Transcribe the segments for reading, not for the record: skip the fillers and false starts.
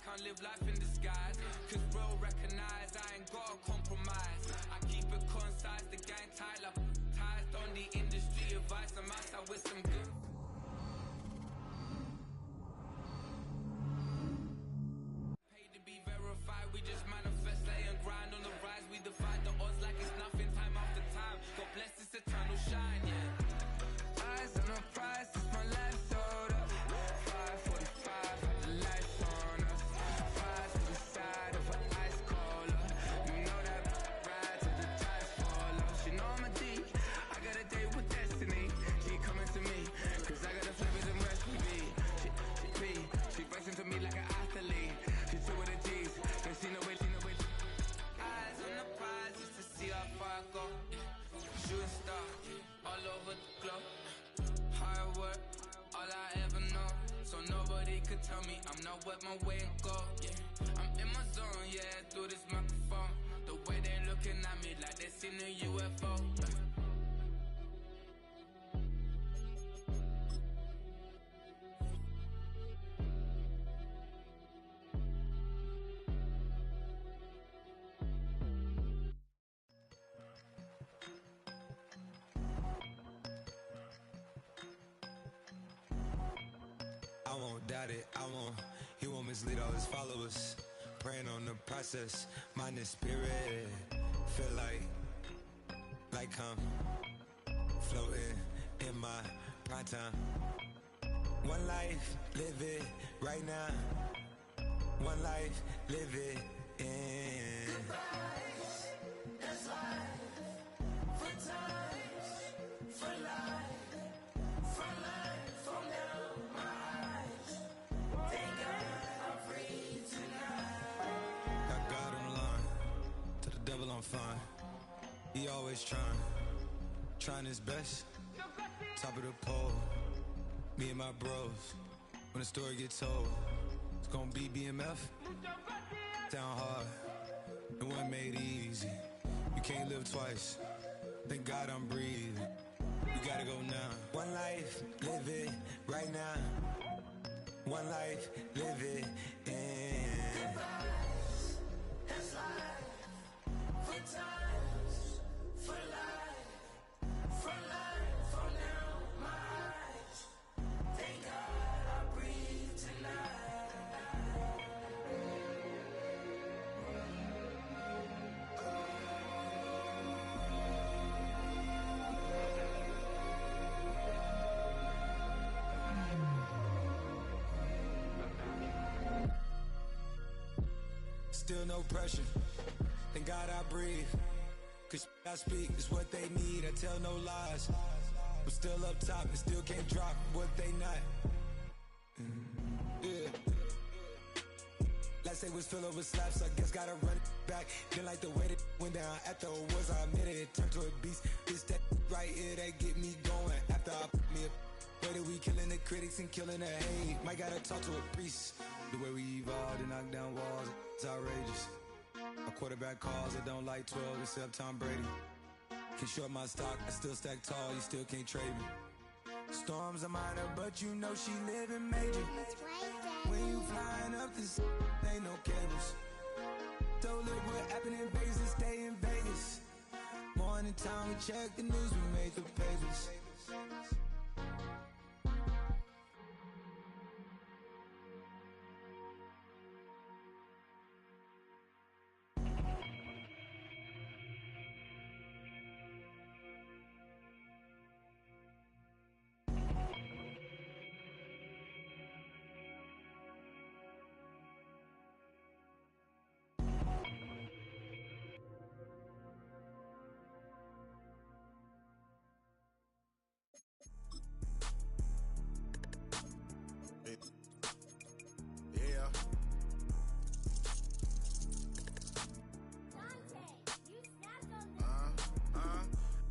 can't live life in disguise. Cause bro recognize I ain't gotta compromise. I keep it concise, the gang tight like ties on the industry advice. I'm outside with some good. Paid to be verified, we just manifest, lay and grind on the rise. We defy the odds like it's nothing, time after time. God bless this eternal shine, yeah. Eyes on the prize, it's my life sold up. 5:45, the lights on us. Flies to the side of an ice cola. You know that ride till the tires fall off. She know I'm a D, I got a date with destiny. She coming to me, cause I got the flavors and recipe. She racing to me like an athlete. She two with the G's, and she know it. Eyes on the prize just to see how far I go. Shooting star, all over the globe. Hard work, all I ever know. So nobody could tell me I'm not wet my way and go. Yeah, I'm in my zone, yeah, through this microphone. The way they looking at me like they seen a UFO. I won't doubt it, he won't mislead all his followers. Praying on the process, mind and spirit. Feel like I'm floating in my prime time. One life, live it right now. One life, live it in. Goodbyes, that's life. For times, for life. For life, from down my eyes. Thank God I'm free tonight. Got God on the line, to the devil I'm fine. He always trying his best. Top of the pole, me and my bros. When the story gets told, it's gonna be BMF. Down hard, it wasn't made easy. You can't live twice. Thank God I'm breathing. You gotta go now. One life, live it right now. One life, live it in. Goodbyes, that's life. For times, for life. For life, from down my eyes. Thank God I breathe tonight. Still no pressure. Thank God I breathe. Cause I speak is what they need. I tell no lies. I'm still up top and still can't drop what they not. Yeah. Last day was filled with slaps, I guess gotta run it back. Didn't like the way that went down after it was, I admit it turned to a beast. It's that right here that get me going. After I put me a way that we killing the critics and killing the hate. Might gotta talk to a priest. The way we evolved and knock down walls, it's outrageous. My quarterback calls, I don't like 12 except Tom Brady. Can short my stock, I still stack tall, you still can't trade me. Storms are minor, but you know she living major. When you flying up this, ain't no cables. Don't look what happened in Vegas and stay in Vegas. Morning time, we check the news, we made the papers. Yeah.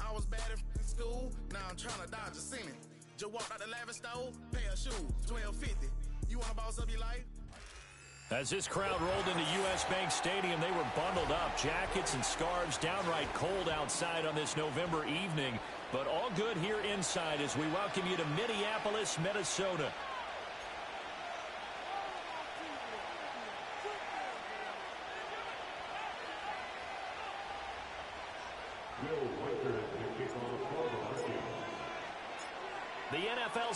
I was bad in school, now I'm trying to dodge a sentence. Just walked out the lavish store, pair of shoes, $12.50. You wanna boss up your life? As this crowd rolled into U.S. Bank Stadium, they were bundled up, jackets and scarves, downright cold outside on this November evening. But all good here inside as we welcome you to Minneapolis, Minnesota.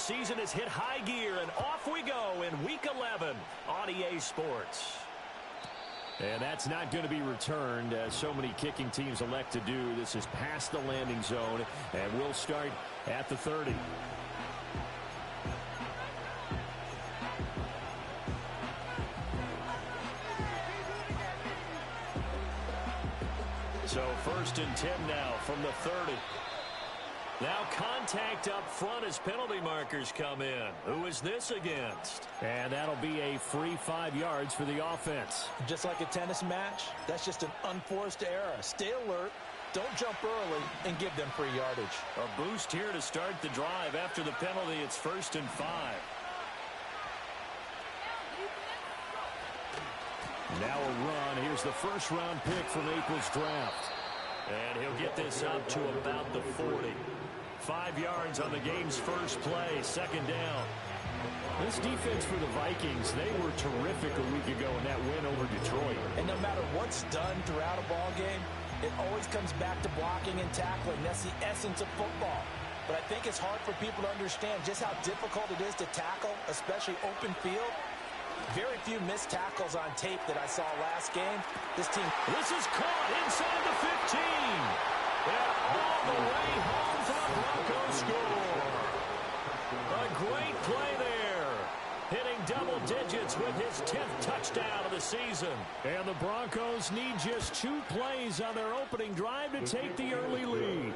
season has hit high gear, and off we go in Week 11 on EA Sports. And that's not going to be returned, as so many kicking teams elect to do. This is past the landing zone, and we'll start at the 30. So 1st and 10 now from the 30. Now contact up front as penalty markers come in. Who is this against? And that'll be a free 5 yards for the offense. Just like a tennis match, that's just an unforced error. Stay alert, don't jump early, and give them free yardage. A boost here to start the drive. After the penalty, it's 1st and 5. Now a run. Here's the first-round pick from April's draft. And he'll get this up to about the 40. 5 yards on the game's first play, 2nd down. This defense for the Vikings, they were terrific a week ago in that win over Detroit. And no matter what's done throughout a ball game, it always comes back to blocking and tackling. That's the essence of football. But I think it's hard for people to understand just how difficult it is to tackle, especially open field. Very few missed tackles on tape that I saw last game. This is caught inside the 15. And all the way home for the Broncos score. A great play there. Hitting double digits with his 10th touchdown of the season. And the Broncos need just 2 plays on their opening drive to take the early lead.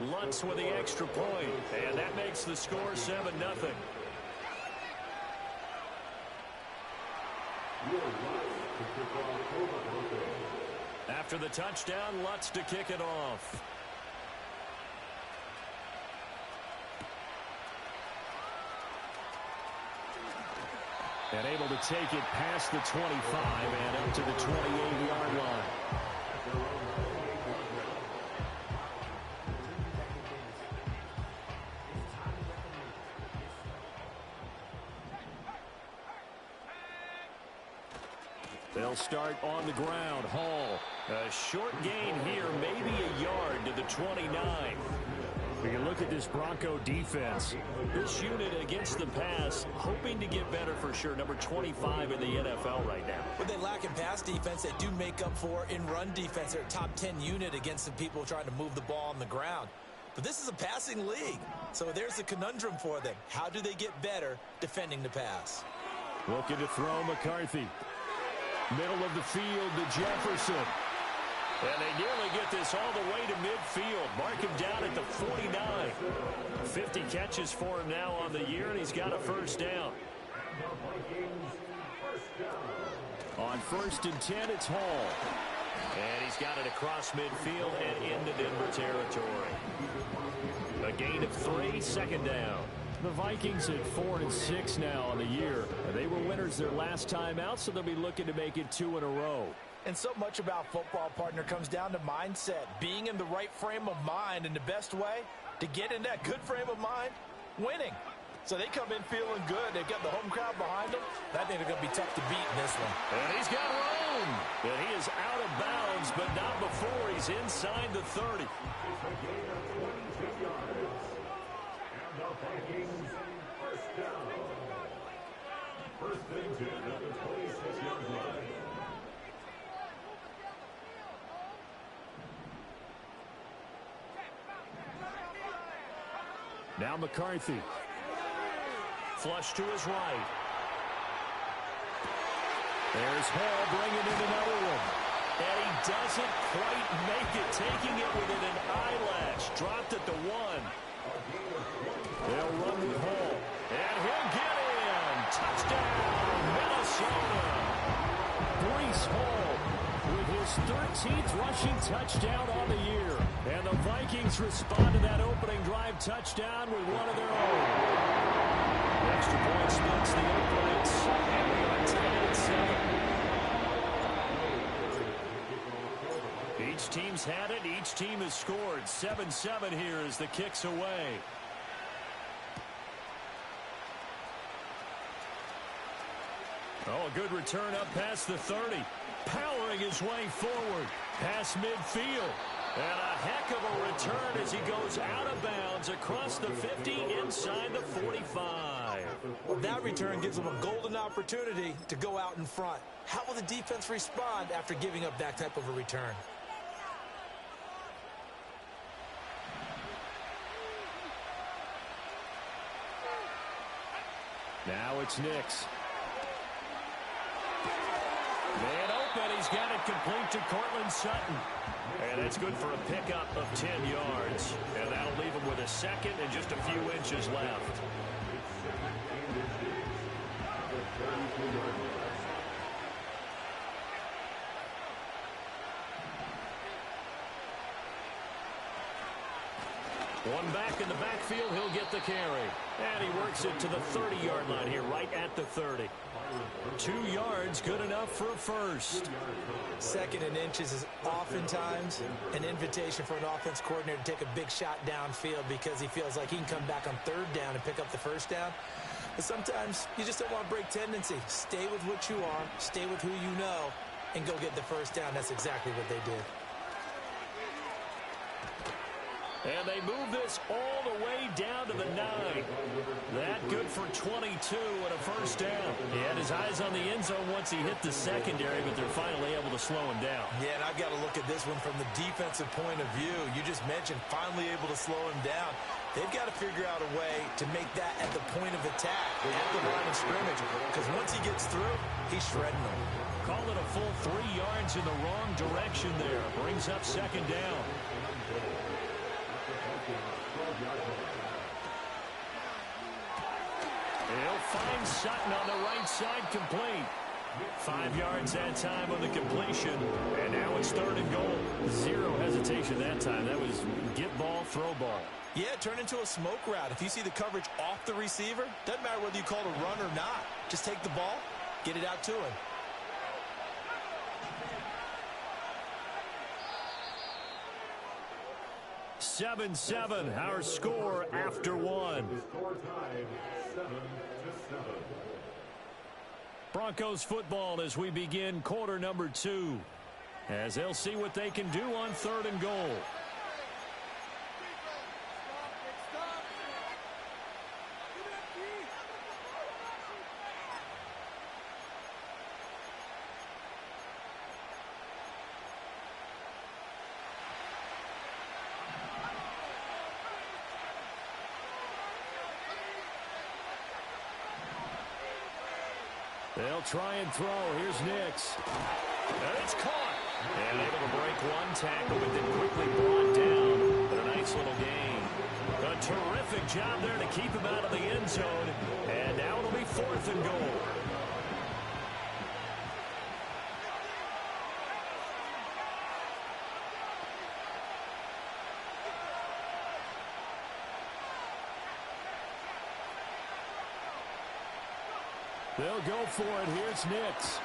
Lutz with the extra point. And that makes the score 7-0. After the touchdown, Lutz to kick it off. And able to take it past the 25 and up to the 28-yard line. They'll start on the ground. Hall, a short gain here, maybe a yard to the 29. We can look at this Bronco defense. This unit against the pass, hoping to get better for sure. Number 25 in the NFL right now. What they lack in pass defense, they do make up for in run defense. They're a top 10 unit against the people trying to move the ball on the ground. But this is a passing league, so there's a conundrum for them. How do they get better defending the pass? Looking to throw McCarthy. Middle of the field to Jefferson. And they nearly get this all the way to midfield. Mark him down at the 49. 50 catches for him now on the year, and he's got a 1st down. On 1st and 10, it's Hall. And he's got it across midfield and into Denver territory. A gain of 3, 2nd down. The Vikings at 4-6 now on the year. They were winners their last time out, so they'll be looking to make it 2 in a row. And so much about football, partner, comes down to mindset. Being in the right frame of mind, and the best way to get in that good frame of mind, winning. So they come in feeling good. They've got the home crowd behind them. I think they're going to be tough to beat in this one. And he's got room. And he is out of bounds, but not before he's inside the 30. Now McCarthy. Flush to his right. There's Hall bringing in another one. And he doesn't quite make it, taking it within an eyelash. Dropped at the 1. They'll run with Hall. And he'll get in. Touchdown, Minnesota. Breece Hall with his 13th rushing touchdown on the year. And the Vikings respond to that opening drive touchdown with one of their own. The extra point splits the uprights. And we are tied at 7. Each team's had it. Each team has scored. 7-7 here as the kick's away. Oh, a good return up past the 30. Powering his way forward. Past midfield. And a heck of a return as he goes out of bounds across the 50 inside the 45. Well, that return gives them a golden opportunity to go out in front. How will the defense respond after giving up that type of a return? Now it's Nix. Man open, he's got it complete to Cortland Sutton. And that's good for a pickup of 10 yards. And that'll leave him with a second and just a few inches left. One back in the backfield, he'll get the carry. And he works it to the 30-yard line here, right at the 30. 2 yards, good enough for a first. Second and inches is oftentimes an invitation for an offense coordinator to take a big shot downfield because he feels like he can come back on third down and pick up the first down. But sometimes you just don't want to break tendency. Stay with what you are, stay with who you know, and go get the first down. That's exactly what they did. And they move this all the way down to the 9. That good for 22 and a first down. He had his eyes on the end zone once he hit the secondary, but they're finally able to slow him down. Yeah, and I've got to look at this one from the defensive point of view. You just mentioned finally able to slow him down. They've got to figure out a way to make that at the point of attack, at the line of scrimmage, because once he gets through, he's shredding them. Call it a full 3 yards in the wrong direction there. Brings up second down. He'll find Sutton on the right side, complete. 5 yards that time on the completion. And now it's third and goal. Zero hesitation that time. That was get ball, throw ball. Yeah, turn into a smoke route. If you see the coverage off the receiver, doesn't matter whether you call it a run or not. Just take the ball, get it out to him. Seven, our score after one. Broncos football as we begin quarter number 2. As they'll see what they can do on third and goal. They'll try and throw. Here's Nix. And it's caught. And able to break one tackle, but then quickly brought down. But a nice little gain. A terrific job there to keep him out of the end zone. And now it'll be fourth and goal. They'll go for it. Here's Nix.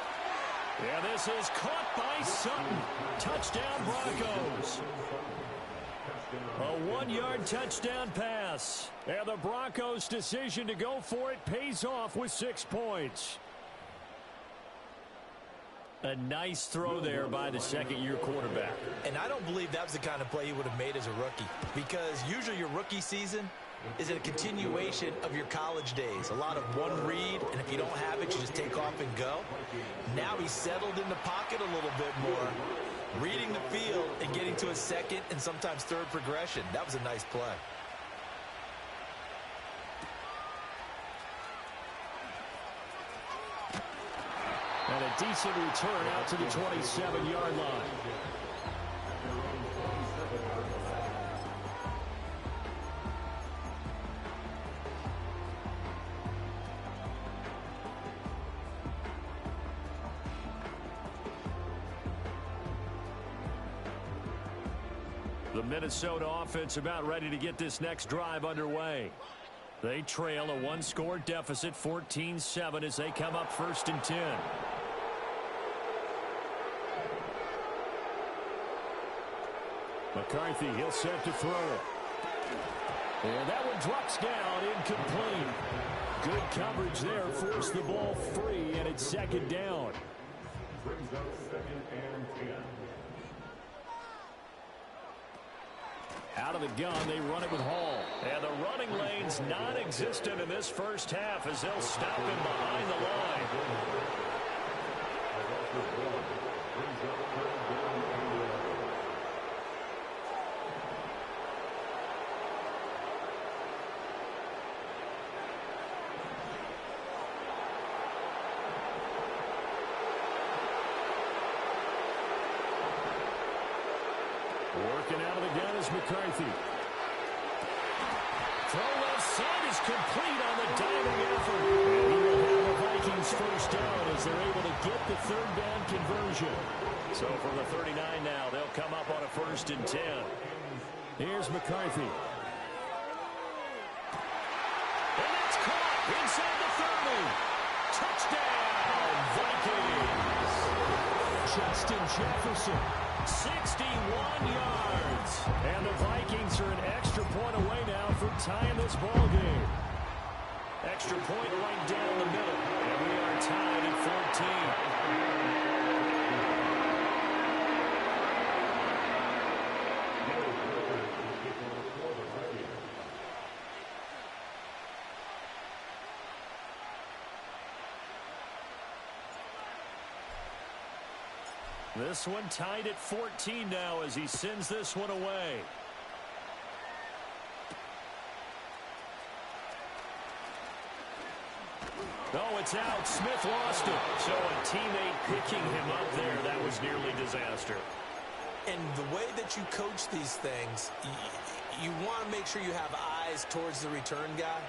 Yeah, this is caught by Sutton. Touchdown, Broncos. A 1-yard touchdown pass. And the Broncos' decision to go for it pays off with 6 points. A nice throw there by the second-year quarterback. And I don't believe that was the kind of play he would have made as a rookie. Because usually your rookie season is it a continuation of your college days. A lot of one read, and if you don't have it, you just take off and go. Now he's settled in the pocket a little bit more, reading the field and getting to a second and sometimes third progression. That was a nice play. And a decent return out to the 27-yard line. The Minnesota offense about ready to get this next drive underway. They trail a 1-score deficit, 14-7, as they come up first and 10. McCarthy, he'll set to throw it. And that one drops down, incomplete. Good coverage there, forced the ball free, and it's second down. Brings up second and 10. Out of the gun, they run it with Hall. And the running lane's non-existent in this first half as they'll stop him behind the line. Working out of the gun is McCarthy. Throw left side is complete on the diving effort. And he will have the Vikings first down as they're able to get the third down conversion. So from the 39 now, they'll come up on a 1st and 10. Here's McCarthy. And it's caught inside the 30. Touchdown, Vikings. Justin Jefferson. 61 yards. And the Vikings are an extra point away now from tying this ball game. Extra point right down the middle. And we are tied at 14. This one tied at 14 now as he sends this one away. Oh, it's out. Smith lost it. So a teammate picking him up there. That was nearly disaster. And the way that you coach these things, you want to make sure you have eyes towards the return guy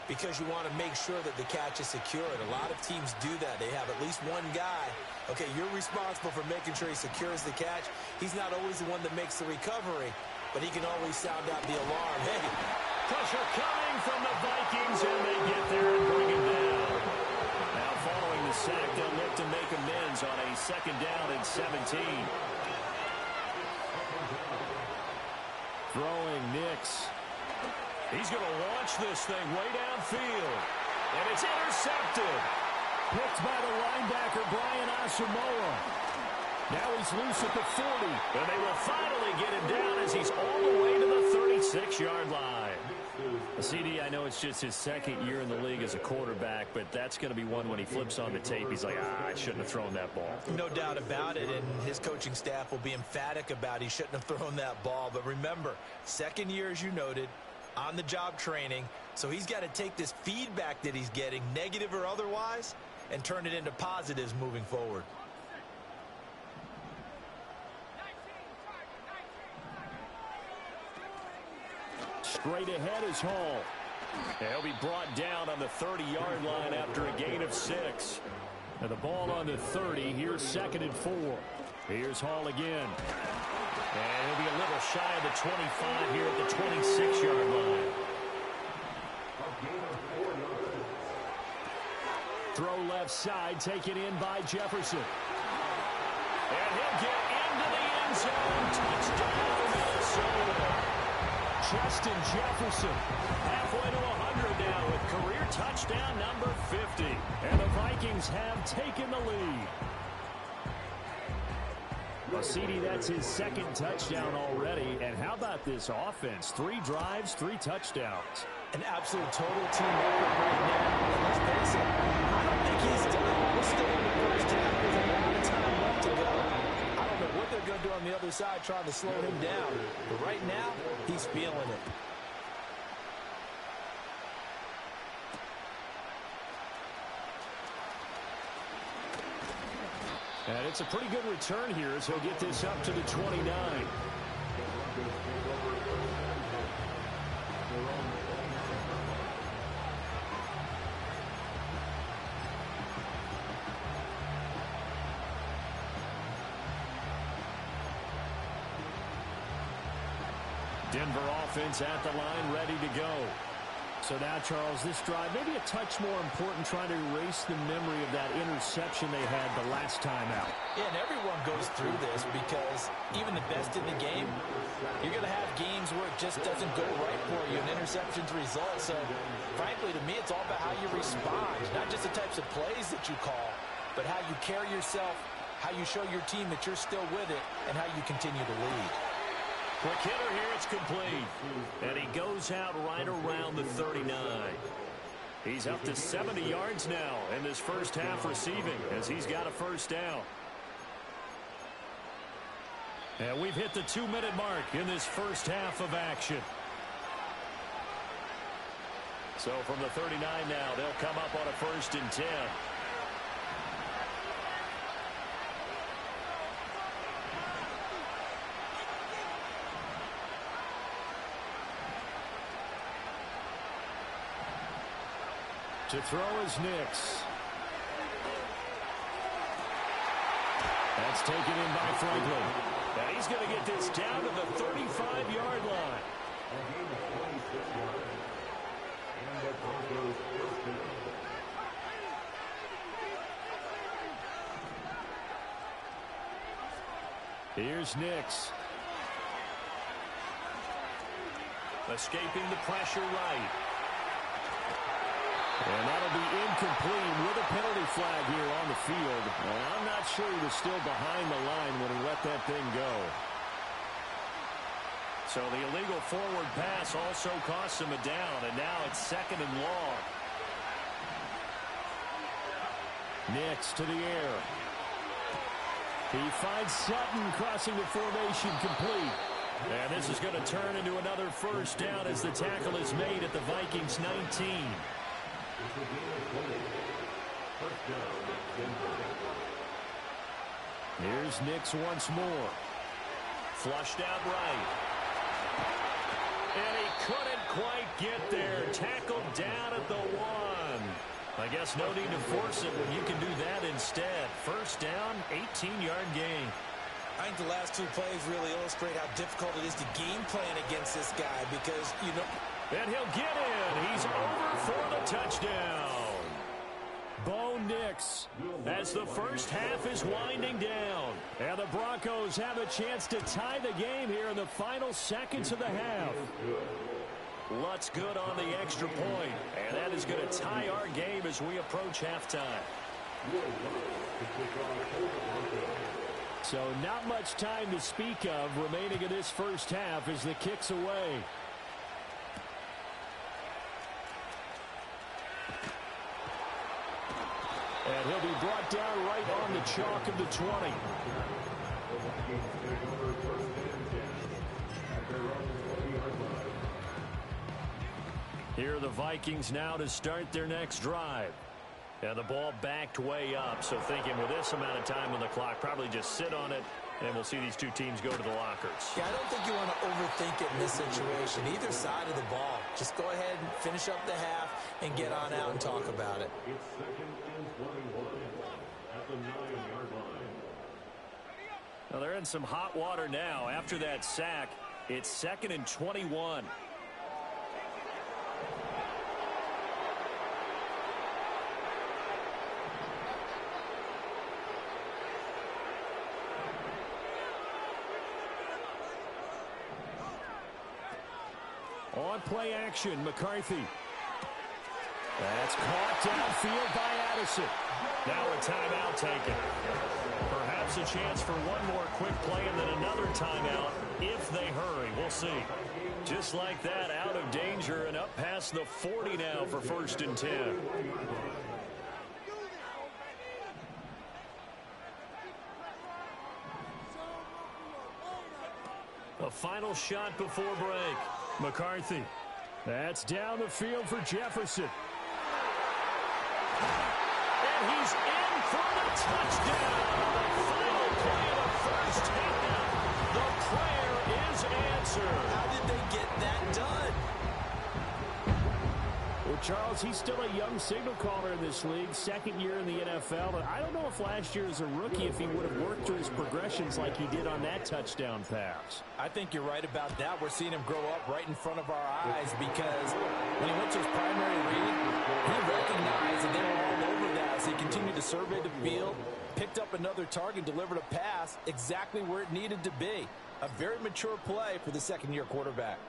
because you want to make sure that the catch is secured. A lot of teams do that. They have at least one guy. Okay, you're responsible for making sure he secures the catch. He's not always the one that makes the recovery, but he can always sound out the alarm. Hey, pressure coming from the Vikings, and they get there and bring it down. Now following the sack, they'll look to make amends on a 2nd down and 17. Throwing Nix. He's going to launch this thing way downfield. And it's intercepted. Picked by the linebacker, Brian Asamoah. Now he's loose at the 40. And they will finally get him down as he's all the way to the 36-yard line. CD, I know it's just his 2nd year in the league as a quarterback, but that's going to be one when he flips on the tape. He's like, I shouldn't have thrown that ball. No doubt about it, and his coaching staff will be emphatic about he shouldn't have thrown that ball. But remember, 2nd year, as you noted, on-the-job training, so he's got to take this feedback that he's getting, negative or otherwise, and turn it into positives moving forward. Straight ahead is Hall. He'll be brought down on the 30-yard line after a gain of 6. And the ball on the 30. Here's 2nd and 4. Here's Hall again. And he'll be a little shy of the 25 here at the 26-yard line. Throw left side, taken in by Jefferson. And he'll get into the end zone. Touchdown, Minnesota. Justin Jefferson, halfway to 100 now with career touchdown number 50. And the Vikings have taken the lead. Well, CD, that's his 2nd touchdown already. And how about this offense? 3 drives, 3 touchdowns. An absolute total team effort right now. And let's face it, I don't think he's done. We're still in the first half. There's a lot of time left to go. I don't know what they're going to do on the other side trying to slow him down. But right now, he's feeling it. And it's a pretty good return here as he'll get this up to the 29. Denver offense at the line, ready to go. So now, Charles, this drive maybe a touch more important, trying to erase the memory of that interception they had the last time out. Yeah, and everyone goes through this because even the best in the game, you're going to have games where it just doesn't go right for you, and interceptions result. So, frankly, to me, it's all about how you respond, not just the types of plays that you call, but how you carry yourself, how you show your team that you're still with it, and how you continue to lead. Quick hitter here, it's complete. And he goes out right around the 39. He's up to 70 yards now in this first half receiving as he's got a first down. And we've hit the 2-minute mark in this first half of action. So from the 39 now, they'll come up on a 1st and 10. To throw is Nix. That's taken in by Franklin. And he's going to get this down to the 35-yard line. Here's Nix. Escaping the pressure right. And that'll be incomplete with a penalty flag here on the field. And I'm not sure he was still behind the line when he let that thing go. So the illegal forward pass also costs him a down, and now it's 2nd and long. Nix to the air. He finds Sutton crossing the formation complete. And this is going to turn into another first down as the tackle is made at the Vikings 19. Here's Nix once more. Flushed out right. And he couldn't quite get there. Tackled down at the 1. I guess no need to force it when you can do that instead. First down, 18-yard gain. I think the last 2 plays really illustrate how difficult it is to game plan against this guy because, you know. And he'll get in. He's over for the touchdown. Bo Nix as the first half is winding down. And the Broncos have a chance to tie the game here in the final seconds of the half. Lutz good on the extra point. And that is going to tie our game as we approach halftime. So not much time to speak of remaining in this first half as the kick's away. And he'll be brought down right on the chalk of the 20. Here are the Vikings now to start their next drive. And the ball backed way up, so thinking with this amount of time on the clock, probably just sit on it, and we'll see these 2 teams go to the lockers. Yeah, I don't think you want to overthink it in this situation. Either side of the ball. Just go ahead and finish up the half and get on out and talk about it. It's 2nd and 21 at the 9-yard line. Well, they're in some hot water now. After that sack, it's 2nd and 21. On play action, McCarthy. That's caught downfield by Addison. Now a timeout taken. Perhaps a chance for one more quick play and then another timeout if they hurry. We'll see. Just like that, out of danger and up past the 40 now for 1st and 10. A final shot before break. McCarthy. That's down the field for Jefferson. And he's in for the touchdown. The final play of the first half. The prayer is answered. How did they get that done? Well, Charles, he's still a young signal caller in this league, 2nd year in the NFL. But I don't know if last year as a rookie, if he would have worked through his progressions like he did on that touchdown pass. I think you're right about that. We're seeing him grow up right in front of our eyes because when he went to his primary read, he recognized that they were all over that as he continued to survey the field, picked up another target, delivered a pass exactly where it needed to be. A very mature play for the 2nd-year quarterback.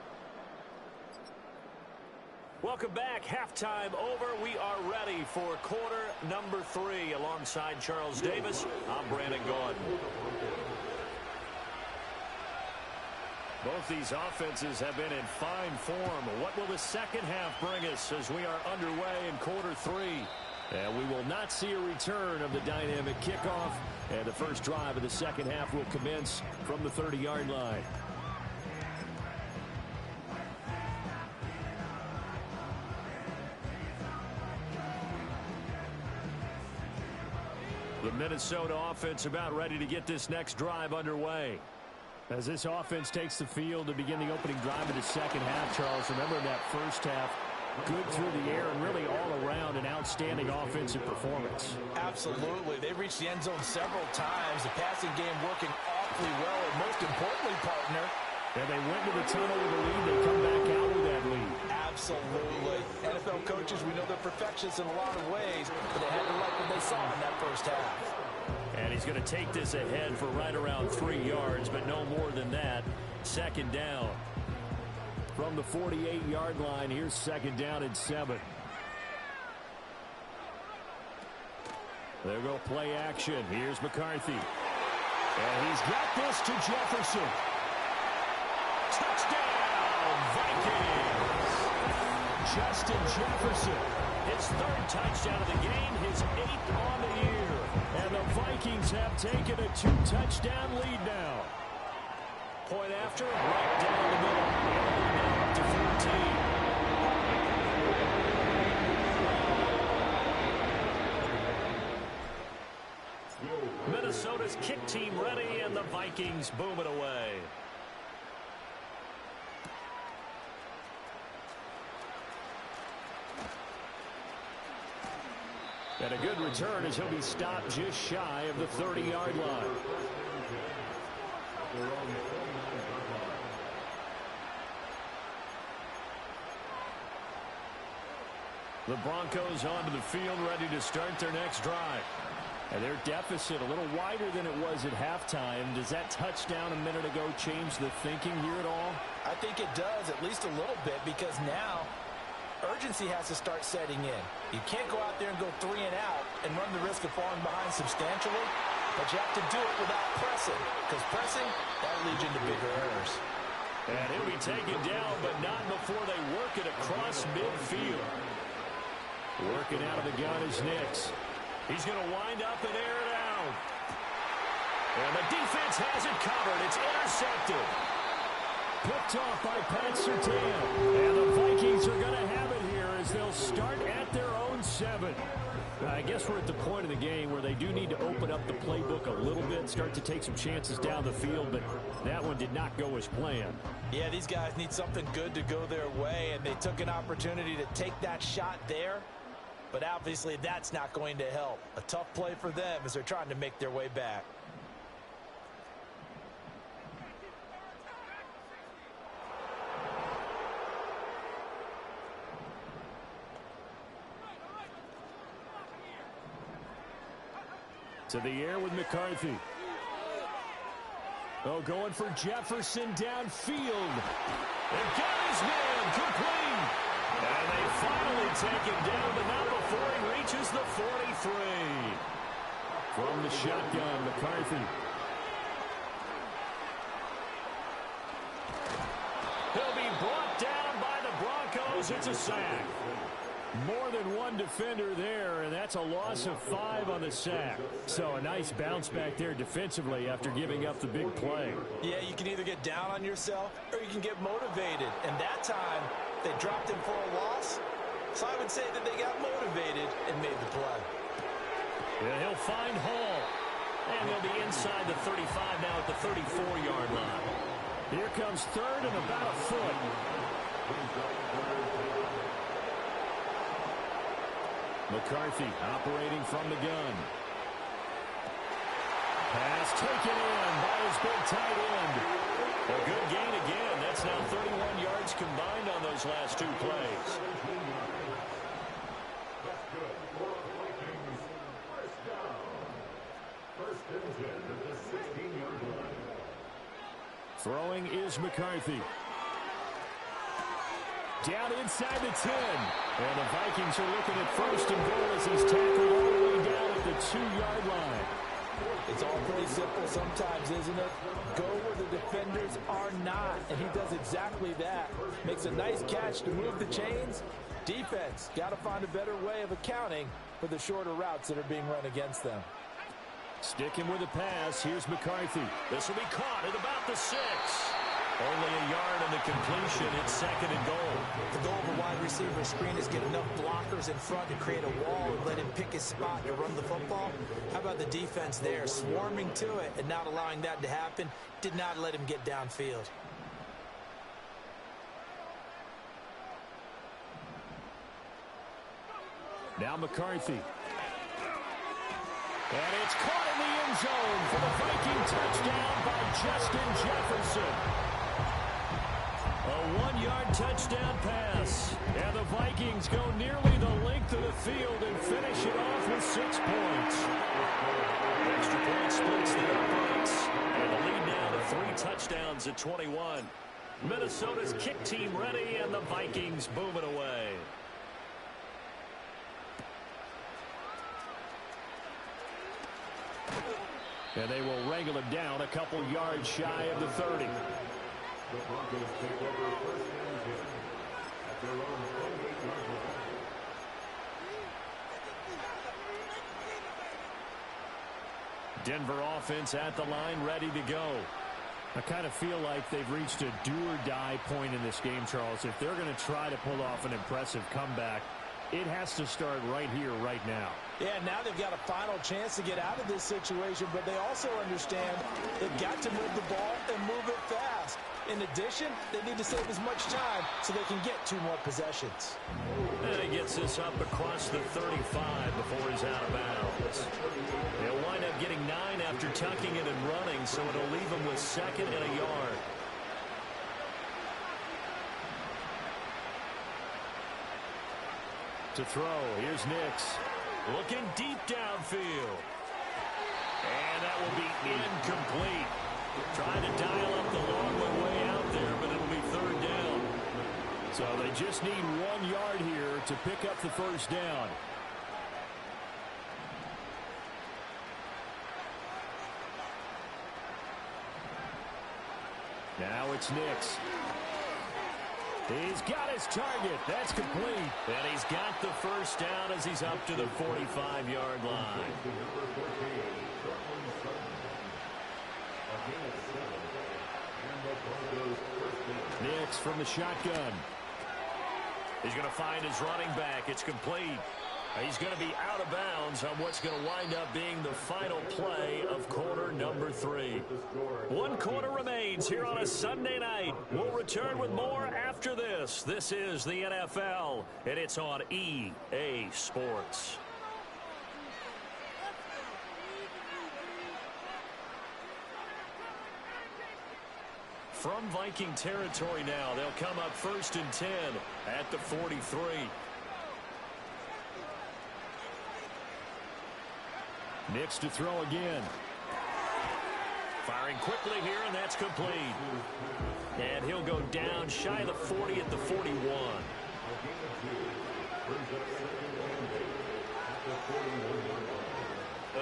Welcome back. Halftime over. We are ready for quarter number 3. Alongside Charles Davis, I'm Brandon Gaudin. Both these offenses have been in fine form. What will the second half bring us as we are underway in quarter 3? And we will not see a return of the dynamic kickoff. And the first drive of the second half will commence from the 30-yard line. The Minnesota offense about ready to get this next drive underway. As this offense takes the field to begin the opening drive of the second half, Charles, remember that first half, good through the air and really all around an outstanding offensive performance. Absolutely. They reached the end zone several times. The passing game working awfully well, and most importantly, partner, and they went to the tunnel with a lead. They come back out with that lead. Absolutely. NFL coaches, we know they're perfectionists in a lot of ways, but they had to like what they saw in that first half. And he's going to take this ahead for right around 3 yards, but no more than that. Second down. From the 48-yard line, here's second down and 7. There go play action. Here's McCarthy. And he's got this to Jefferson. Touchdown, Vikings! Justin Jefferson, his 3rd touchdown of the game, his 8th on the year. And the Vikings have taken a 2-touchdown lead now. Point after, right down the middle. Now up to 14. Minnesota's kick team ready, and the Vikings boom it away. And a good return as he'll be stopped just shy of the 30-yard line. The Broncos onto the field, ready to start their next drive. And their deficit a little wider than it was at halftime. Does that touchdown a minute ago change the thinking here at all? I think it does, at least a little bit, because now urgency has to start setting in. You can't go out there and go 3 and out and run the risk of falling behind substantially, but you have to do it without pressing, because pressing, that leads into bigger errors. And he'll be taken down, but not before they work it across midfield. Working out of the gun is Nix. He's going to wind up and air it out. And the defense has it covered. It's intercepted. Picked off by Pat Surtain. And the Vikings are going to have it here as they'll start at their own 7. I guess we're at the point of the game where they do need to open up the playbook a little bit, start to take some chances down the field, but that one did not go as planned. Yeah, these guys need something good to go their way, and they took an opportunity to take that shot there, but obviously that's not going to help. A tough play for them as they're trying to make their way back. To the air with McCarthy. Oh, going for Jefferson downfield. And got his man complete. And they finally take him down, but not before he reaches the 43. From the shotgun, McCarthy. He'll be brought down by the Broncos. It's a sack. More than one defender there, and that's a loss of 5 on the sack. So a nice bounce back there defensively after giving up the big play. Yeah, you can either get down on yourself or you can get motivated. And that time, they dropped him for a loss. So I would say that they got motivated and made the play. Yeah, he'll find Hall. And he'll be inside the 35 now at the 34-yard line. Here comes third and about a foot. McCarthy operating from the gun. Pass taken in by his big tight end. A good gain again. That's now 31 yards combined on those last 2 plays. That's good. For Vikings, first down. First and 10 at the 16-yard line. Throwing is McCarthy. Down inside the 10. And the Vikings are looking at first and goal as he's tackled all the way down at the 2-yard line. It's all pretty simple sometimes, isn't it? Go where the defenders are not, and he does exactly that. Makes a nice catch to move the chains. Defense, got to find a better way of accounting for the shorter routes that are being run against them. Sticking with the pass, here's McCarthy. This will be caught at about the 6. Only a yard on the completion. It's 2nd and goal. The goal of a wide receiver screen is get enough blockers in front to create a wall and let him pick his spot to run the football. How about the defense there, swarming to it and not allowing that to happen? Did not let him get downfield. Now McCarthy. And it's caught in the end zone for the Viking touchdown by Justin Jefferson. A 1-yard touchdown pass. And the Vikings go nearly the length of the field and finish it off with 6 points. Extra point splits the uprights. And the lead now to 3 touchdowns at 21. Minnesota's kick team ready, and the Vikings moving away. And they will wrangle him down a couple yards shy of the 30. The Broncos take over 1st and 10 at their own 28-yard line. Denver offense at the line, ready to go. I kind of feel like they've reached a do-or-die point in this game, Charles. If they're going to try to pull off an impressive comeback, it has to start right here, right now. Yeah, now they've got a final chance to get out of this situation, but they also understand they've got to move the ball and move it fast. In addition, they need to save as much time so they can get 2 more possessions. And he gets this up across the 35 before he's out of bounds. They'll wind up getting 9 after tucking it and running, so it'll leave him with 2nd and a yard. To throw, here's Nix. Looking deep downfield. And that will be incomplete. Trying to dial up the long way out there, but it'll be 3rd down. So they just need 1 yard here to pick up the 1st down. Now it's Nix. He's got his target. That's complete. And he's got the 1st down as he's up to the 45-yard line. Nix from the shotgun. He's going to find his running back. It's complete. He's going to be out of bounds on what's going to wind up being the final play of quarter number 3. 1 quarter remains here on a Sunday night. We'll return with more after this. This is the NFL, and it's on EA Sports. From Viking territory now, they'll come up 1st and 10 at the 43. Nix to throw again. Firing quickly here, and that's complete. And he'll go down shy of the 40 at the 41.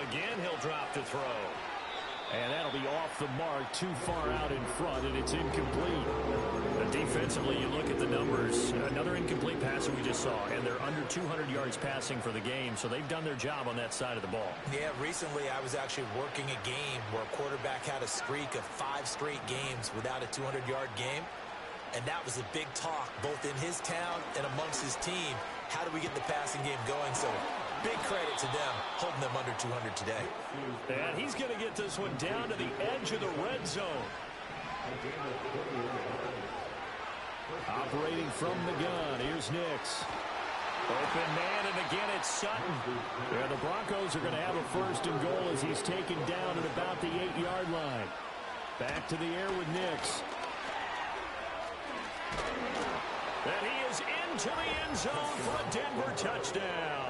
Again, he'll drop to throw. And that'll be off the mark, too far out in front, and it's incomplete. Defensively, you look at the numbers. Another incomplete pass that we just saw, and they're under 200 yards passing for the game, so they've done their job on that side of the ball. Yeah, recently I was actually working a game where a quarterback had a streak of 5 straight games without a 200-yard game, and that was a big talk, both in his town and amongst his team. How do we get the passing game going? So big credit to them, holding them under 200 today. And he's going to get this one down to the edge of the red zone. Operating from the gun, here's Nix. Open man, and again it's Sutton. Yeah, the Broncos are going to have a 1st and goal as he's taken down at about the 8-yard line. Back to the air with Nix. And he is into the end zone for a Denver touchdown.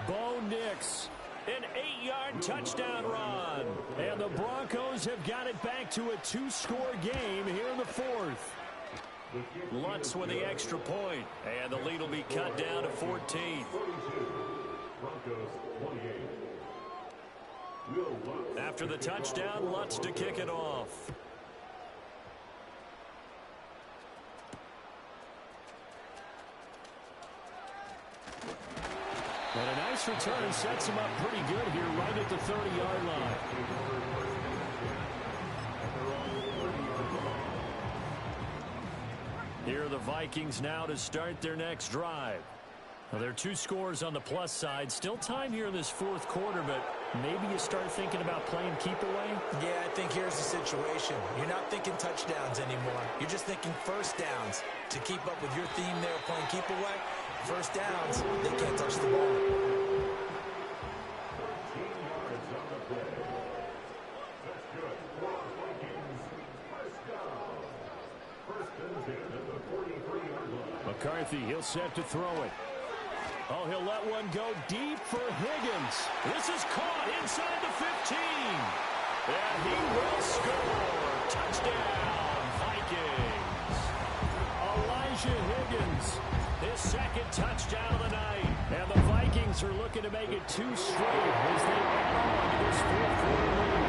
Bo Nix, an 8-yard touchdown run. And the Broncos have got it back to a 2-score game here in the 4th. Lutz with the extra point, and the lead will be cut down to 14. Broncos 28. Will After the touchdown, Lutz to kick it off. And a nice return sets him up pretty good here right at the 30-yard line. Here are the Vikings now to start their next drive. Well, there are 2 scores on the plus side. Still time here in this fourth quarter, but maybe you start thinking about playing keep away? Yeah, I think here's the situation. You're not thinking touchdowns anymore. You're just thinking first downs. To keep up with your theme there of playing keep away, first downs, they can't touch the ball. 14 yards on the play. That's good for Vikings. First down. First and 10 at the 43-yard line. McCarthy, he'll set to throw it. Oh, he'll let one go deep for Higgins. This is caught inside the 15. And he will score. Touchdown, Vikings. Elijah Higgins, his second touchdown of the night. And the Vikings are looking to make it 2 straight as they add on to this fourth quarter lead.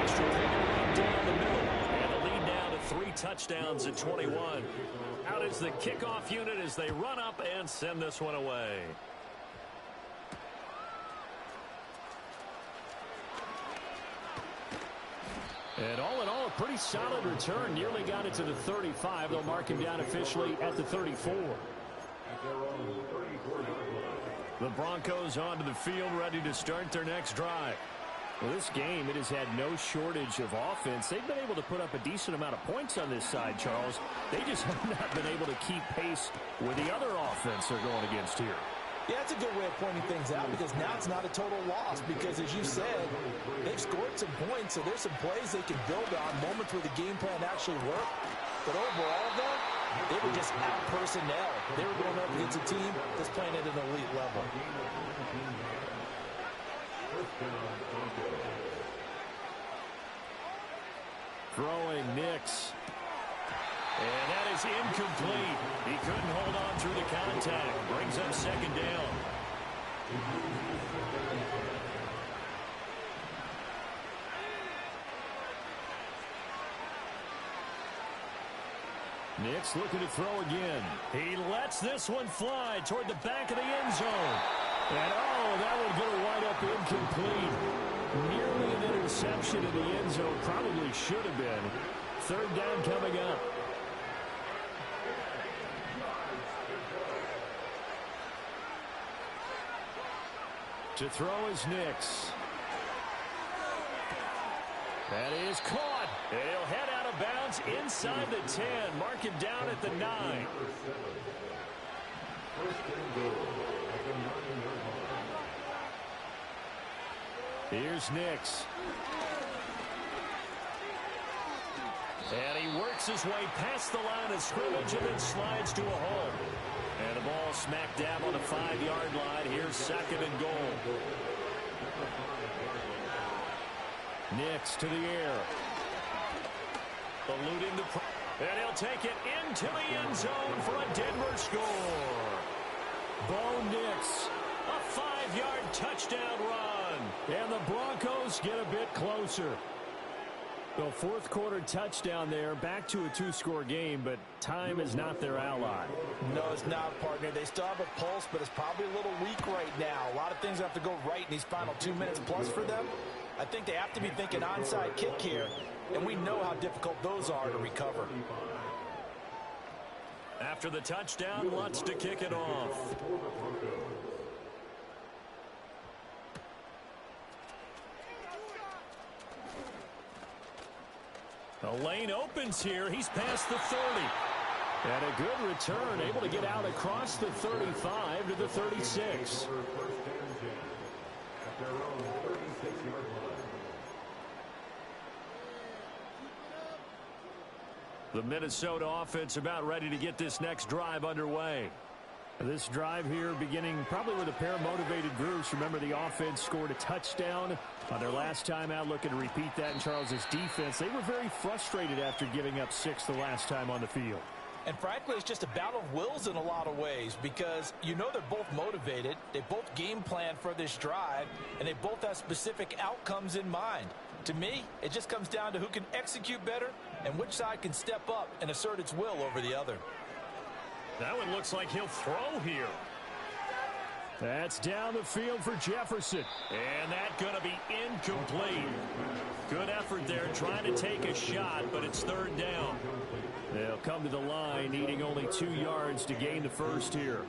Extra point right down the middle. And the lead now to 3 touchdowns at 21. Out is the kickoff unit as they run up and send this one away. And all in all, a pretty solid return. Nearly got it to the 35. They'll mark him down officially at the 34. The Broncos onto the field, ready to start their next drive. Well, this game, it has had no shortage of offense. They've been able to put up a decent amount of points on this side, Charles. They just have not been able to keep pace with the other offense they're going against here. Yeah, that's a good way of pointing things out because now it's not a total loss because, as you said, they've scored some points, so there's some plays they can build on, moments where the game plan actually worked. But overall, though, they were just out-personnel. They were going up against a team that's playing at an elite level. Throwing Nix. And that is incomplete. He couldn't hold on through the contact. Brings up second down. Nix looking to throw again. He lets this one fly toward the back of the end zone. And oh, that one going to wind up incomplete. Nearly an interception in the end zone. Probably should have been. Third down coming up. To throw is Nix. That is caught. And he'll head out of bounds inside the 10. Mark him down at the 9. Here's Nix. And he works his way past the line of scrimmage and then slides to a hole. And the ball smack dab on the 5-yard line. Here's second and goal. Nix to the air. Eluding the... And he'll take it into the end zone for a Denver score. Bo Nix, a 5-yard touchdown run. And the Broncos get a bit closer. The fourth quarter touchdown there, back to a 2-score game, but time is not their ally. No, it's not, partner. They still have a pulse, but it's probably a little weak right now. A lot of things have to go right in these final 2 minutes plus for them. I think they have to be thinking onside kick here, and we know how difficult those are to recover. After the touchdown, Lutz to kick it off. The lane opens here. He's past the 30. And a good return, able to get out across the 35 to the 36. The Minnesota offense about ready to get this next drive underway. This drive here beginning probably with a pair of motivated groups. Remember, the offense scored a touchdown on their last time out, looking to repeat that in Charles's defense. They were very frustrated after giving up 6 the last time on the field. And frankly, it's just a battle of wills in a lot of ways because you know they're both motivated, they both game plan for this drive, and they both have specific outcomes in mind. To me, it just comes down to who can execute better and which side can step up and assert its will over the other. That one looks like he'll throw here. That's down the field for Jefferson. And that's going to be incomplete. Good effort there trying to take a shot, but it's third down. They'll come to the line needing only 2 yards to gain the first here.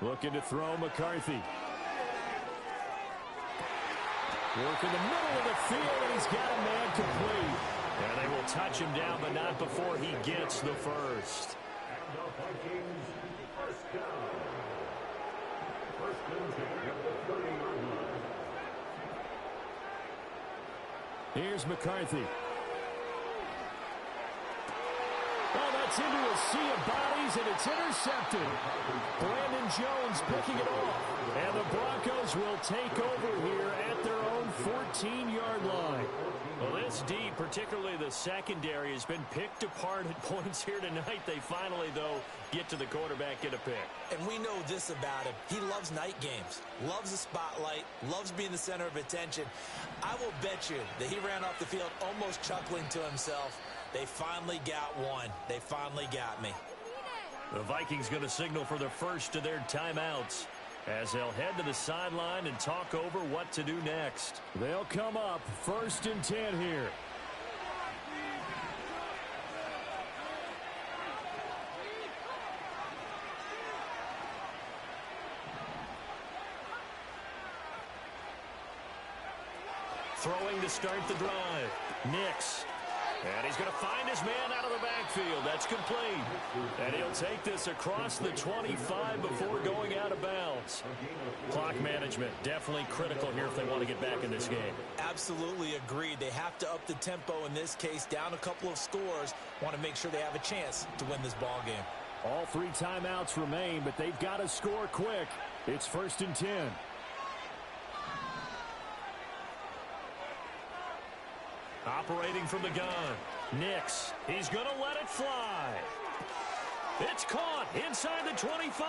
Looking to throw McCarthy. Work in the middle of the field, and he's got a man complete. And they will touch him down, but not before he gets the first. And the Vikings, first down. First and 10 at the 30-yard line. Here's McCarthy. Oh, that's into a sea of bodies, and it's intercepted. Brandon Jones picking it off. And the Broncos will take over here at their own 14-yard line. Well, this D, particularly the secondary, has been picked apart at points here tonight. They finally, though, get to the quarterback, get a pick. And we know this about him. He loves night games, loves the spotlight, loves being the center of attention. I will bet you that he ran off the field almost chuckling to himself. They finally got one. They finally got me. The Vikings going to signal for the first of their timeouts as they'll head to the sideline and talk over what to do next. They'll come up first and 10 here. Throwing to start the drive. Nix. And he's going to find his man out of the backfield. That's complete. And he'll take this across the 25 before going out of bounds. Clock management definitely critical here if they want to get back in this game. Absolutely agreed. They have to up the tempo in this case, down a couple of scores. Want to make sure they have a chance to win this ball game. All 3 timeouts remain, but they've got to score quick. It's first and 10. Operating from the gun. Nix. He's going to let it fly. It's caught inside the 25.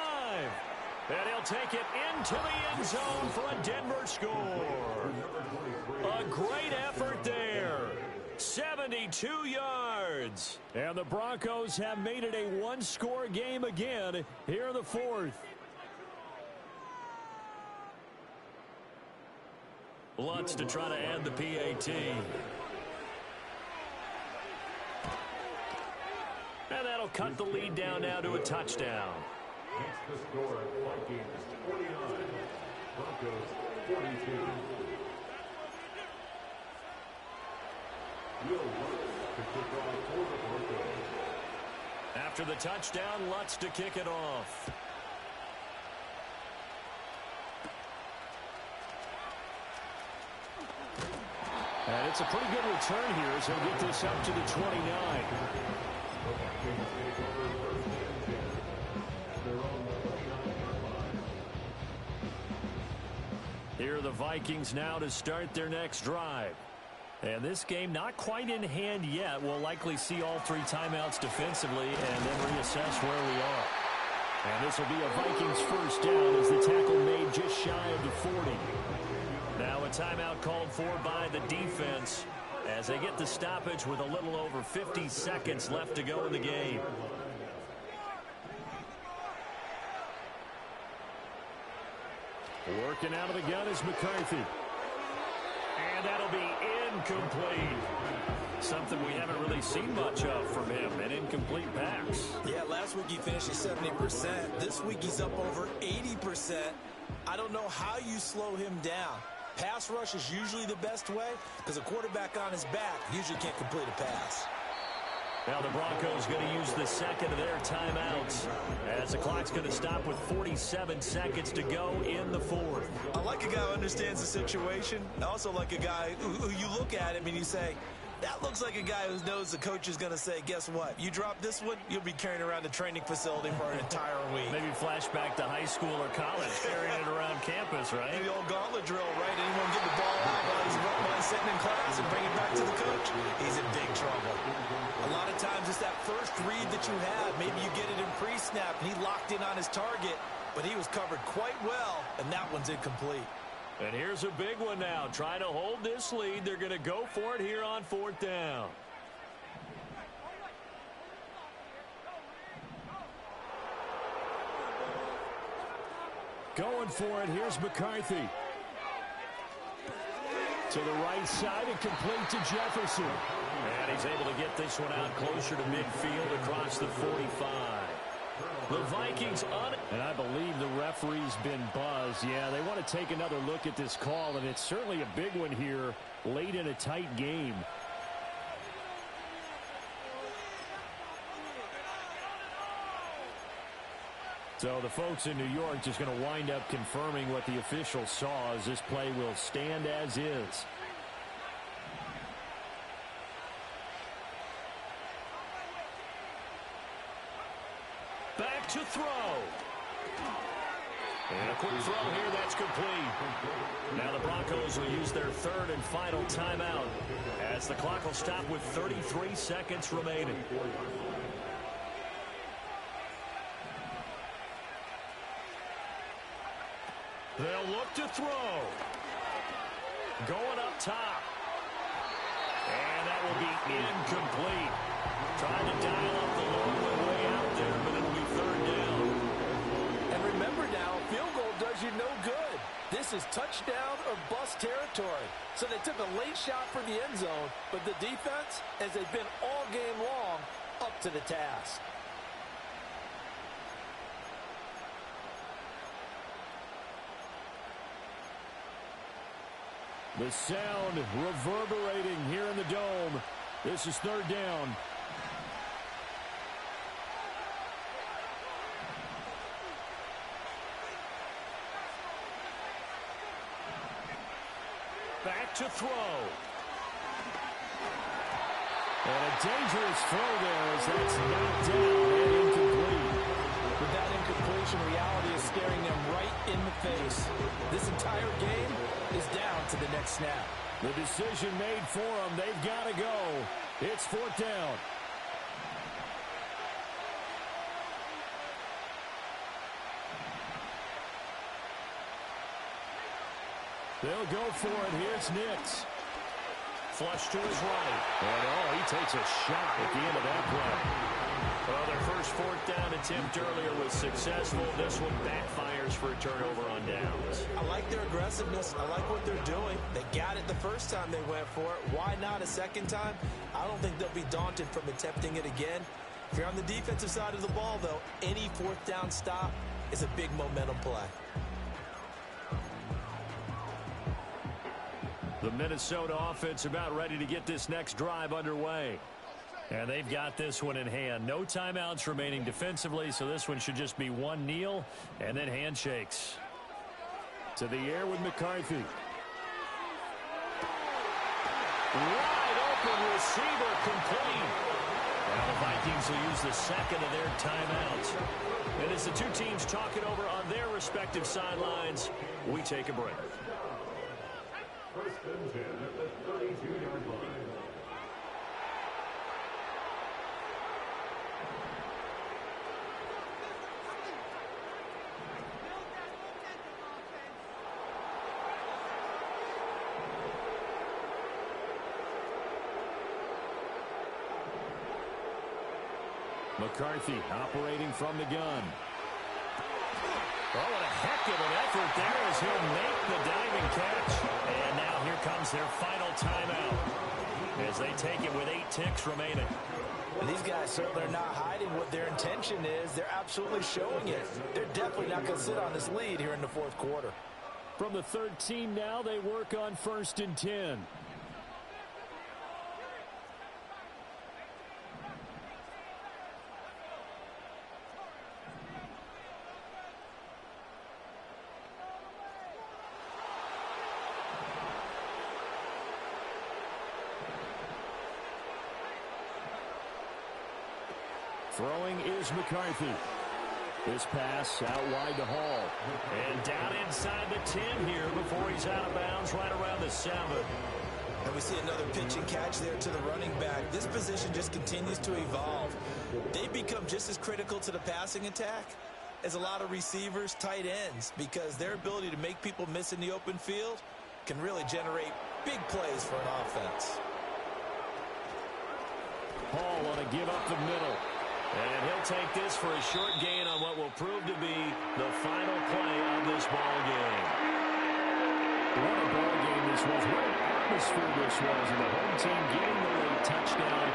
And he'll take it into the end zone for a Denver score. A great effort there. 72 yards. And the Broncos have made it a one-score game again here in the fourth. Lutz to try to add the PAT. And that'll cut the lead down now to a touchdown. It's the score. Vikings 49, Broncos 42. Will Lutz to kick off for the Broncos. After the touchdown, Lutz to kick it off. And it's a pretty good return here as he'll get this up to the 29. Here are the Vikings now to start their next drive. And this game not quite in hand yet. We'll likely see all 3 timeouts defensively and then reassess where we are. And this will be a Vikings first down as the tackle made just shy of the 40. Now a timeout called for by the defense as they get the stoppage with a little over 50 seconds left to go in the game. Working out of the gun is McCarthy. And that'll be incomplete. Something we haven't really seen much of from him, an incomplete pass. Yeah, last week he finished at 70%. This week he's up over 80%. I don't know how you slow him down. Pass rush is usually the best way because a quarterback on his back usually can't complete a pass. Now the Broncos going to use the second of their timeouts as the clock's going to stop with 47 seconds to go in the fourth. I like a guy who understands the situation. I also like a guy who you look at him and you say, That looks like a guy who knows the coach is going to say, guess what? You drop this one, you'll be carrying around the training facility for an entire week. Maybe flashback to high school or college, carrying it around campus, right? The old gauntlet drill, right? Anyone get the ball out while he's sitting in class and bring it back to the coach? He's in big trouble. A lot of times it's that first read that you have. Maybe you get it in pre-snap, and he locked in on his target, but he was covered quite well, and that one's incomplete. And here's a big one now. Trying to hold this lead. They're going to go for it here on 4th down. Going for it. Here's McCarthy. To the right side and complete to Jefferson. And he's able to get this one out closer to midfield across the 45. The Vikings on it. And I believe the referee's been buzzed. Yeah, they want to take another look at this call, and it's certainly a big one here late in a tight game. So the folks in New York just going to wind up confirming what the official saw, as this play will stand as is. Back to throw. And a quick throw here, that's complete. Now the Broncos will use their 3rd and final timeout as the clock will stop with 33 seconds remaining. They'll look to throw. Going up top. And that will be incomplete. Trying to dial up the long way out there, but it'll be 3rd down. And remember now, field goal does you no good. This is touchdown or bust territory. So they took a late shot for the end zone, but the defense, as they've been all game long, up to the task. The sound reverberating here in the dome. This is 3rd down. Back to throw. And a dangerous throw there as that's knocked down and incomplete. With that incompletion, reality is staring them right in the face. This entire game is down to the next snap. The decision made for them. They've got to go. It's 4th down. They'll go for it. Here's Nix. Flush to his right. And, he takes a shot at the end of that play. Well, their first 4th down attempt earlier was successful. This one backfires for a turnover on downs. I like their aggressiveness. I like what they're doing. They got it the first time they went for it. Why not a second time? I don't think they'll be daunted from attempting it again. If you're on the defensive side of the ball, though, any 4th down stop is a big momentum play. The Minnesota offense about ready to get this next drive underway. And they've got this one in hand. No timeouts remaining defensively, so this one should just be one kneel and then handshakes. To the air with McCarthy. Wide open receiver complete. Now the Vikings will use the second of their timeouts. And as the two teams talk it over on their respective sidelines, we take a break. 1st and 10 at the 32-yard line. McCarthy operating from the gun. Oh, what a heck of an effort there as he'll make the diving catch. And now here comes their final timeout as they take it with 8 ticks remaining. And these guys certainly are not hiding what their intention is. They're absolutely showing it. They're definitely not going to sit on this lead here in the 4th quarter. From the 13 now, they work on 1st and 10. Throwing is McCarthy. This pass out wide to Hall. And down inside the 10 here before he's out of bounds right around the 7. And we see another pitch and catch there to the running back. This position just continues to evolve. They become just as critical to the passing attack as a lot of receivers, tight ends, because their ability to make people miss in the open field can really generate big plays for an offense. Hall on a give up the middle. And he'll take this for a short gain on what will prove to be the final play of this ball game. What a ball game this was. What an atmosphere this was. And the home team getting the late touchdown,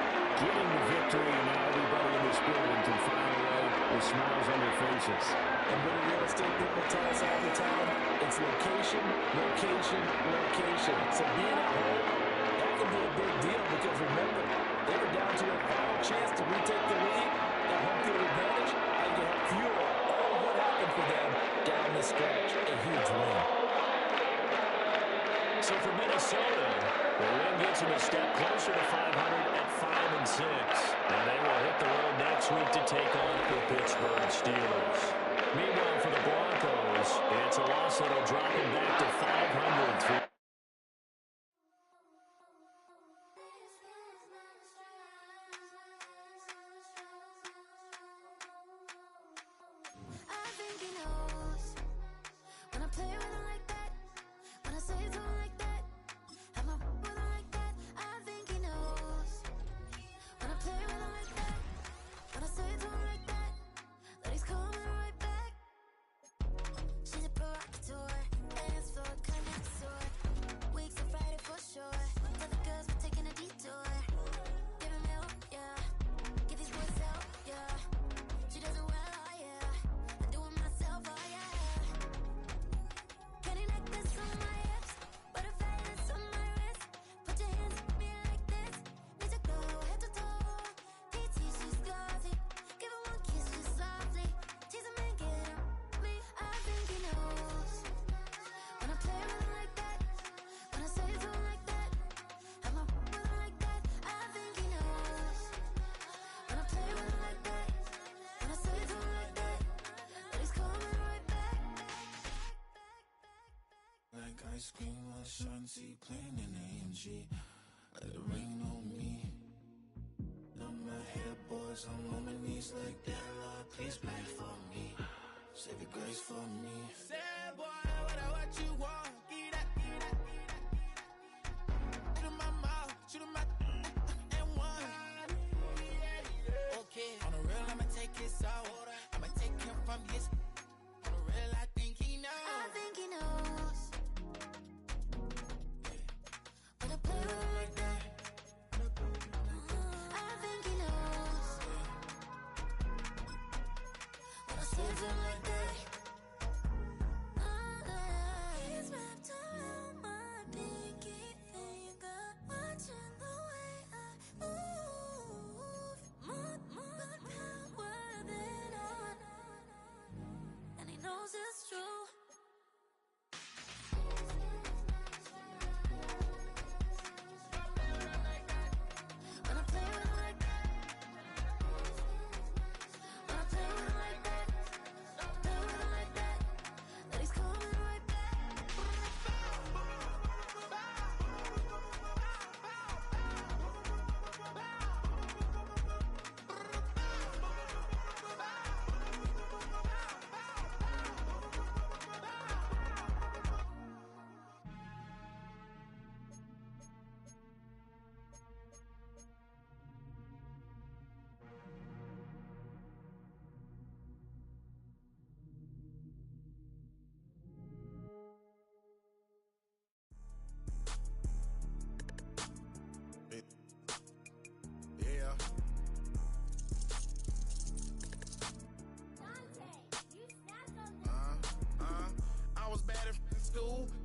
getting the victory, and now everybody in this building can find a way with smiles on their faces. And what do real estate people tell us all the time? It's location, location, location. So being at home, that can be a big deal because remember, they were down to their final chance to retake the lead. That home field advantage, I can help fuel all of what happened for them down the stretch. A huge win. So for Minnesota, the win gets them a step closer to 500 at 5-6. And they will hit the road next week to take on the Pittsburgh Steelers. Meanwhile, for the Broncos, it's a loss that'll drop them back to 500. Ice cream, a Shanty playing in AMG. Let it rain on me. On my head, boys, I'm on my knees like that. Lord, please pray for me. Save your grace for me. Sad boy, what you want? Get that, get that, get that. Shoot in my mouth, shoot in my and one. Okay, on the real, I'ma take his soul. I'ma take him from his. On the real, I think he knows. I think he knows. Like that. He's wrapped around my pinky finger, watching the way I move. More power than on, and he knows it's true.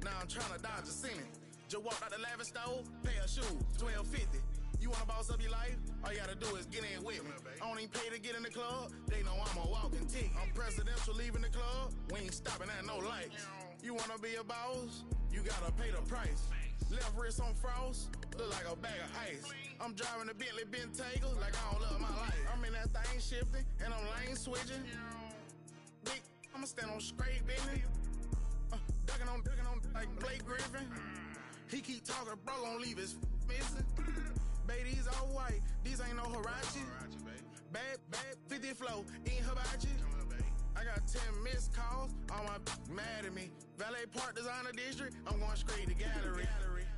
Now I'm trying to dodge a sinning. Just walked out the lavish store, pair of shoes, $12.50. You wanna boss up your life? All you gotta do is get in with me. I don't even pay to get in the club. They know I'm a walking ticket. I'm presidential leaving the club. We ain't stopping at no lights. You wanna be a boss? You gotta pay the price. Left wrist on frost, look like a bag of ice. I'm driving a Bentley Bentayga like I don't love my life. I'm in that thing shifting. imagine. Big, I'ma stand on straight, baby. Ducking on like Blake Griffin. He keep talking, bro, gon' leave his missing. Baby, these all white, these ain't no Hirachi. Bad, 50 flow, ain't hibachi. I got 10 missed calls, all my mad at me. Valet Park Designer District, I'm going straight to gallery.